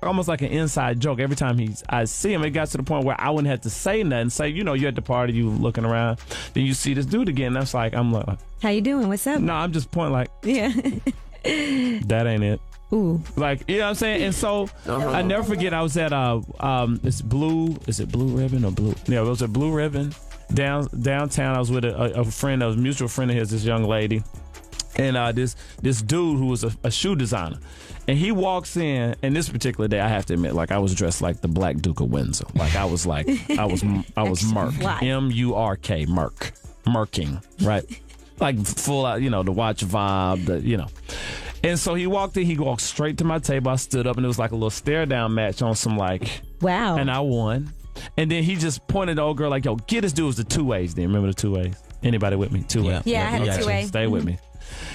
almost like an inside joke. Every time I see him, it got to the point where I wouldn't have to say nothing. Say, you know, you're at the party, you looking around, then you see this dude again. That's like, I'm like, how you doing? What's up? no, I'm just pointing like, Yeah. that ain't it. Ooh. Like, you know what I'm saying? And so I never forget, I was at is it Blue Ribbon or Blue? Yeah, it was a Blue Ribbon downtown. I was with a friend, that was a mutual friend of his, this young lady. And this dude who was a shoe designer. And he walks in, and this particular day, I have to admit, like, I was dressed like the Black Duke of Windsor. Like, I was Merc. M-U-R-K, Merc. Merking, right? Like, full out, you know, the watch vibe, you know. And so he walked in, he walked straight to my table. I stood up, and it was like a little stare down match on some, like, wow. And I won. And then he just pointed to the old girl, like, yo, get this dude. It was the 2 ways then. Remember the 2 ways? Anybody with me? 2 ways. Yeah, I had a 2-way. Stay with me.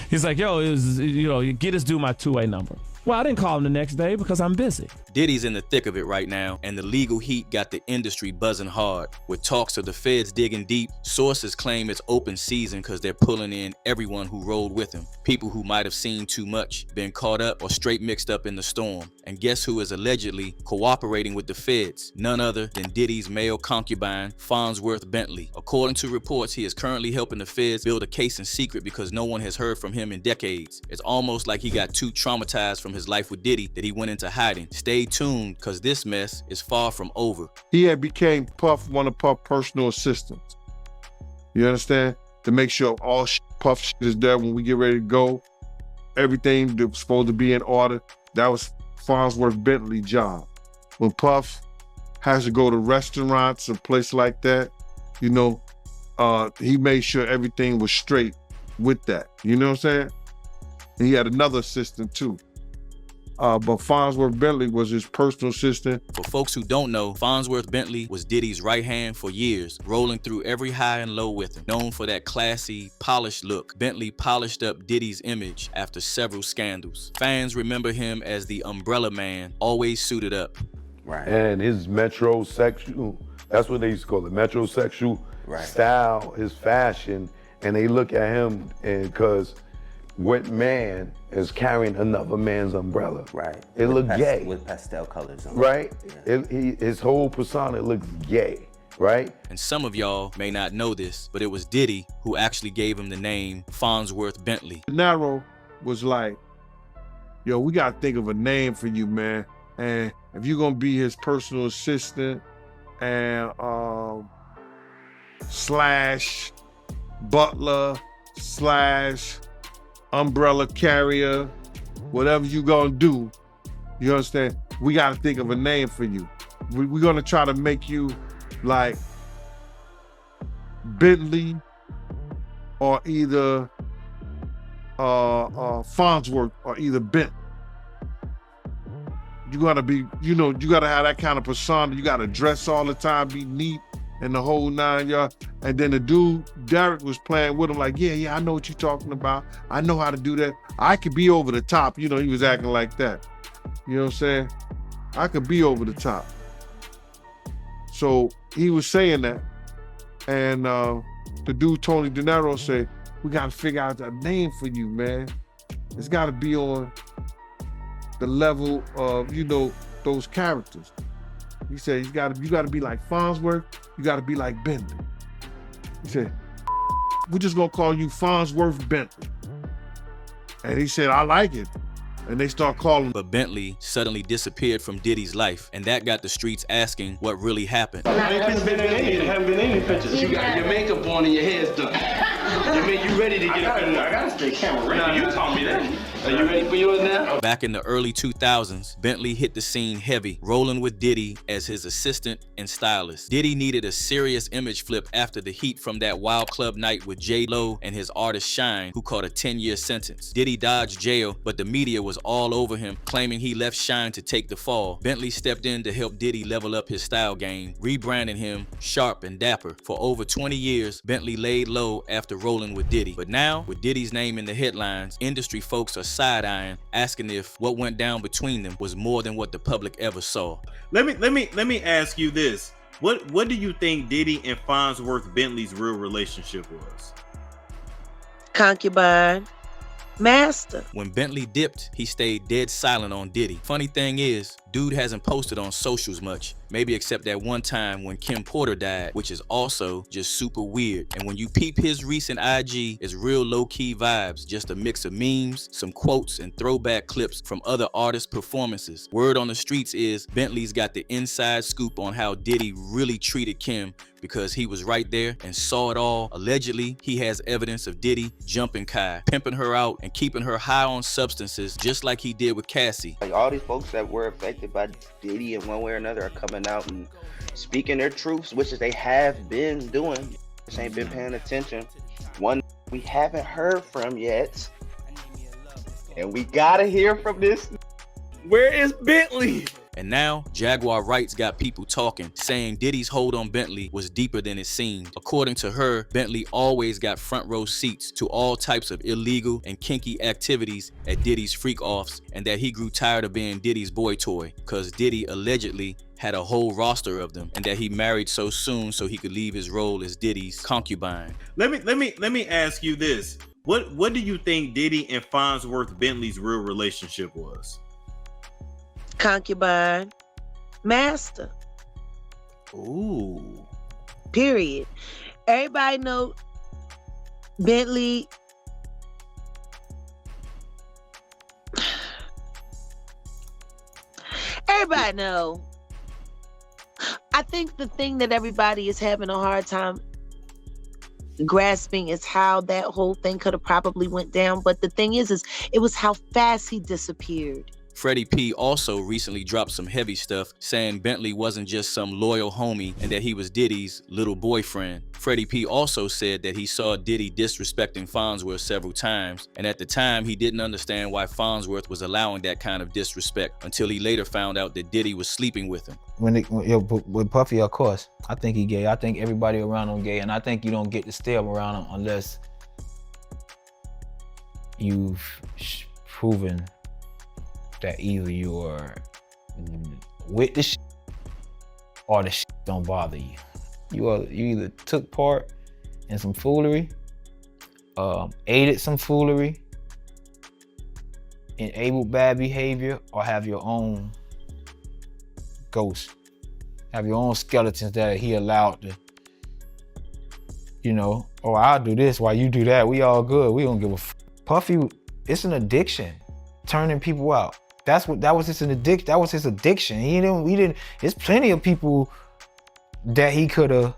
He's like, yo, it was, you know, get this dude my 2-way number. Well, I didn't call him the next day because I'm busy. Diddy's in the thick of it right now, and the legal heat got the industry buzzing hard. With talks of the feds digging deep, sources claim it's open season because they're pulling in everyone who rolled with him. People who might have seen too much, been caught up, or straight mixed up in the storm. And guess who is allegedly cooperating with the feds? None other than Diddy's male concubine, Fonzworth Bentley. According to reports, he is currently helping the feds build a case in secret because no one has heard from him in decades. It's almost like he got too traumatized from his life with Diddy that he went into hiding. Stay tuned, because this mess is far from over. He had became one of Puff's personal assistants. You understand? To make sure all Puff shit is there when we get ready to go. Everything that was supposed to be in order. That was Fonzworth Bentley's job. When Puff has to go to restaurants or places like that, you know, he made sure everything was straight with that. You know what I'm saying? And he had another assistant too. But Fonzworth Bentley was his personal assistant. For folks who don't know, Fonzworth Bentley was Diddy's right hand for years, rolling through every high and low with him. Known for that classy, polished look, Bentley polished up Diddy's image after several scandals. Fans remember him as the umbrella man, always suited up. Right. And his metrosexual, that's what they used to call it, metrosexual style, his fashion, and they look at him and because what man is carrying another man's umbrella? Right. It looked gay. With pastel colors on right? Yeah. His whole persona looks gay, right? And some of y'all may not know this, but it was Diddy who actually gave him the name Fonzworth Bentley. Narrow was like, yo, we gotta think of a name for you, man. And if you're gonna be his personal assistant and slash butler slash umbrella carrier, whatever you gonna do, you understand? We gotta think of a name for you. We're gonna try to make you like Bentley or either Fonzworth or either Bent. You gotta be, you know, you gotta have that kind of persona. You gotta dress all the time, be neat, and the whole 9 yards. And then the dude, Derek, was playing with him like, yeah, I know what you're talking about. I know how to do that. I could be over the top. You know, he was acting like that. You know what I'm saying? I could be over the top. So he was saying that. And the dude, Tony De Niro, said, we gotta figure out a name for you, man. It's gotta be on the level of, you know, those characters. He said, you gotta be like Fonzworth, you gotta be like Bentley. He said, we're just gonna call you Fonzworth Bentley. And he said, I like it. And they start calling. But Bentley suddenly disappeared from Diddy's life, and that got the streets asking what really happened. You haven't been in any pictures. You got your makeup on and your hair's done. You ready to get up in there? I gotta stay camera ready. Nah, you told me that. Are you ready for yours now? Back in the early 2000s, Bentley hit the scene heavy, rolling with Diddy as his assistant and stylist. Diddy needed a serious image flip after the heat from that wild club night with J-Lo and his artist Shine, who caught a 10-year sentence. Diddy dodged jail, but the media was all over him, claiming he left Shine to take the fall. Bentley stepped in to help Diddy level up his style game, rebranding him sharp and dapper. For over 20 years, Bentley laid low after rolling with Diddy. But now, with Diddy's name in the headlines, industry folks are side-eyeing, asking if what went down between them was more than what the public ever saw. Let me ask you this. What do you think Diddy and Fonzworth Bentley's real relationship was? Concubine. Master. When Bentley dipped, he stayed dead silent on Diddy. Funny thing is, dude hasn't posted on socials much, maybe except that one time when Kim Porter died, which is also just super weird. And when you peep his recent IG, it's real low-key vibes, just a mix of memes, some quotes, and throwback clips from other artists' performances. Word on the streets is Bentley's got the inside scoop on how Diddy really treated Kim, because he was right there and saw it all. Allegedly, he has evidence of Diddy jumping Kai, pimping her out, and keeping her high on substances, just like he did with Cassie. Like, all these folks that were affected by Diddy in one way or another are coming out and speaking their truths, which is they have been doing. Just ain't been paying attention. One we haven't heard from yet, and we gotta hear from this. Where is Bentley? And now, Jaguar Wrights got people talking, saying Diddy's hold on Bentley was deeper than it seemed. According to her, Bentley always got front row seats to all types of illegal and kinky activities at Diddy's freak-offs, and that he grew tired of being Diddy's boy toy, cause Diddy allegedly had a whole roster of them, and that he married so soon so he could leave his role as Diddy's concubine. Let me ask you this. What do you think Diddy and Fonzworth Bentley's real relationship was? Concubine. Master. Ooh. Period. Everybody know Bentley. Everybody know. I think the thing that everybody is having a hard time grasping is how that whole thing could have probably went down. But the thing is it was how fast he disappeared. Freddie P also recently dropped some heavy stuff, saying Bentley wasn't just some loyal homie and that he was Diddy's little boyfriend. Freddie P also said that he saw Diddy disrespecting Fonzworth several times, and at the time he didn't understand why Fonzworth was allowing that kind of disrespect until he later found out that Diddy was sleeping with him. With Puffy, of course, I think he gay. I think everybody around him gay, and I think you don't get to stay around him unless you've proven that either you're with the shit or the shit don't bother you. You either took part in some foolery, aided some foolery, enabled bad behavior, or have your own ghost. Have your own skeletons that he allowed to, oh, I'll do this while you do that. We all good. We don't give a f. Puffy, it's an addiction, turning people out. That was his addiction. That was his addiction. He didn't. There's plenty of people that he could have.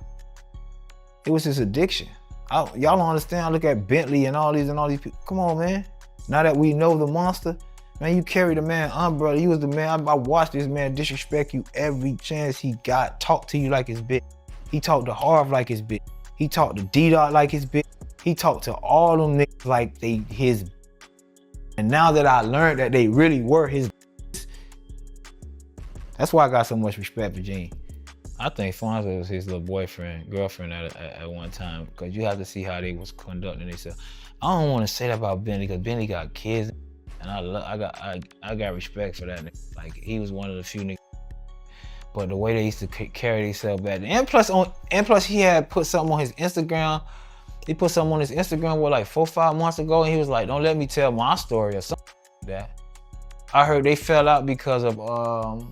It was his addiction. Y'all don't understand. I look at Bentley and all these people. Come on, man. Now that we know the monster, man, you carry the man umbrella. You was the man. I watched this man disrespect you every chance he got. Talk to you like his bitch. He talked to Harv like his bitch. He talked to D-Dot like his bitch. He talked to all them niggas like they his. And now that I learned that they really were his, that's why I got so much respect for Gene. I think Fonzo was his little girlfriend at one time, because you have to see how they was conducting themselves. I don't want to say that about Benny, because Benny got kids, and I got respect for that nigga. Like, he was one of the few niggas. But the way they used to carry themselves back then, and plus he had put something on his Instagram. He put something on his Instagram like 4-5 months ago, and he was like, "Don't let me tell my story," or something like that. I heard they fell out because of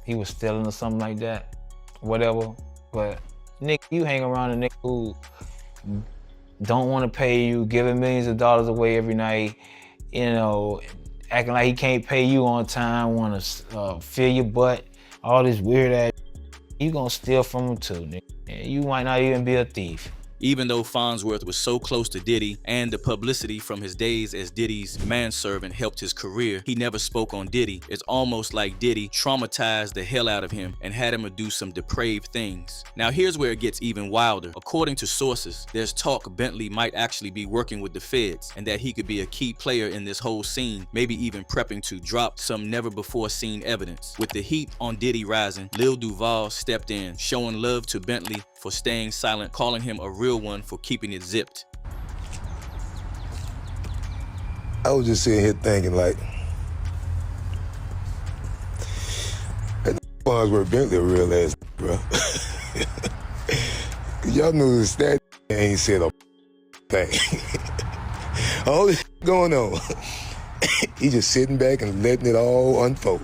he was stealing or something like that, whatever. But Nick, you hang around a nigga who don't want to pay you, giving millions of dollars away every night, acting like he can't pay you on time, want to fill your butt, all this weird ass. You gonna steal from him too, nigga. And you might not even be a thief. Even though Fonzworth was so close to Diddy, and the publicity from his days as Diddy's manservant helped his career, he never spoke on Diddy. It's almost like Diddy traumatized the hell out of him and had him to do some depraved things. Now here's where it gets even wilder. According to sources, there's talk Bentley might actually be working with the feds, and that he could be a key player in this whole scene, maybe even prepping to drop some never before seen evidence. With the heat on Diddy rising, Lil Duval stepped in, showing love to Bentley for staying silent, calling him a real one for keeping it zipped. I was just sitting here thinking, like, that Fonzworth Bentley a real ass, bro. Y'all knew that ain't said a thing. All this going on. He just sitting back and letting it all unfold.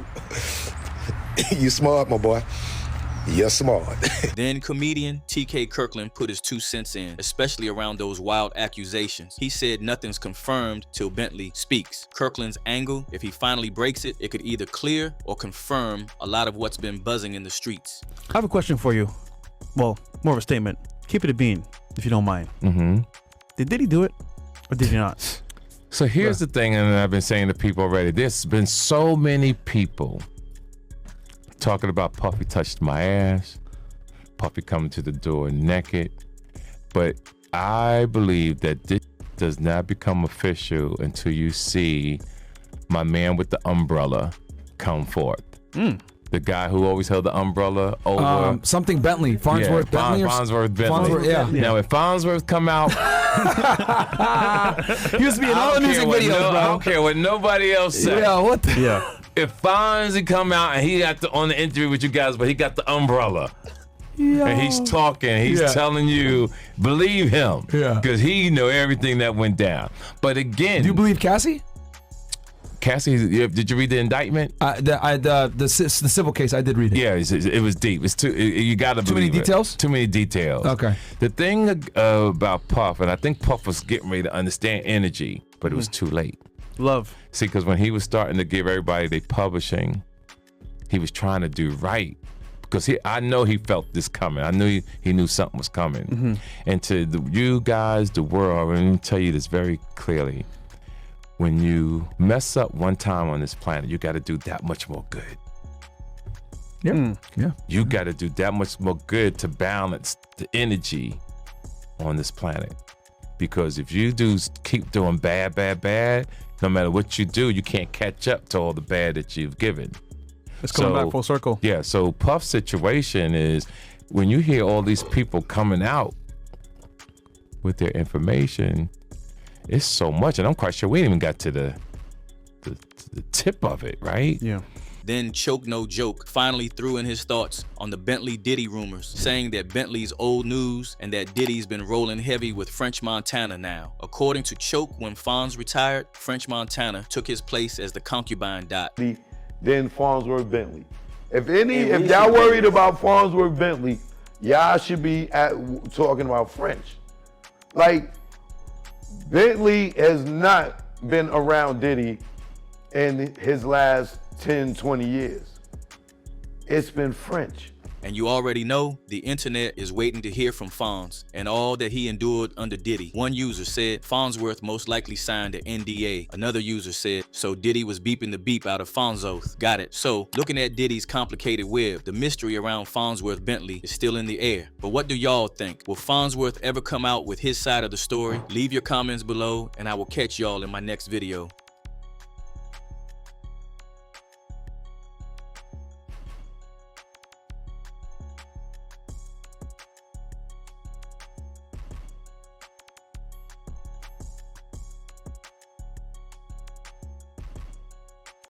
You smart, my boy. You're smart. Then comedian T.K. Kirkland put his 2 cents in, especially around those wild accusations. He said nothing's confirmed till Bentley speaks. Kirkland's angle, if he finally breaks it, it could either clear or confirm a lot of what's been buzzing in the streets. I have a question for you. Well, more of a statement. Keep it a bean, if you don't mind. Mm-hmm. Did he do it, or did he not? So here's the thing, and I've been saying to people already, there's been so many people talking about Puffy touched my ass, Puffy coming to the door naked, but I believe that this does not become official until you see my man with the umbrella come forth. The guy who always held the umbrella over something Bentley, Fonzworth Bentley. Fonzworth Bentley. Fonzworth, yeah. Now if Fonzworth come out, he used to be in all the music videos, bro. I don't care what nobody else says. Yeah, what the? Yeah. If Fonzie come out and he got on the interview with you guys, but he got the umbrella. Yeah. And he's talking, he's telling you, believe him. Yeah. Because he know everything that went down. But again. Do you believe Cassie? Cassie, did you read the indictment? The civil case, I did read it. Yeah, it was deep. It's you got to believe it. Too many details? Too many details. Okay. The thing about Puff, and I think Puff was getting ready to understand energy, but it was too late. Love. See, because when he was starting to give everybody their publishing, he was trying to do right. Because I know he felt this coming. I knew he knew something was coming. Mm-hmm. And to you guys, the world, let me tell you this very clearly. When you mess up one time on this planet, you got to do that much more good. Yeah. Yeah. You got to do that much more good to balance the energy on this planet. Because if you keep doing bad, no matter what you do, you can't catch up to all the bad that you've given. It's coming back full circle. Yeah, so Puff's situation is when you hear all these people coming out with their information, it's so much, and I'm quite sure we ain't even got to the tip of it, right? Yeah. Then Choke No Joke finally threw in his thoughts on the Bentley Diddy rumors, saying that Bentley's old news and that Diddy's been rolling heavy with French Montana now. According to Choke, when Fonz retired, French Montana took his place as the concubine dot. Then Fonzworth Bentley. If y'all worried about Fonzworth Bentley, y'all should be talking about French. Like, Bentley has not been around Diddy in his last 10, 20 years. It's been French. And you already know the internet is waiting to hear from Fonz and all that he endured under Diddy. One user said Fonzworth most likely signed an NDA. Another user said, so Diddy was beeping the beep out of Fonzoth. Got it. So looking at Diddy's complicated web, the mystery around Fonzworth Bentley is still in the air. But what do y'all think? Will Fonzworth ever come out with his side of the story? Leave your comments below and I will catch y'all in my next video.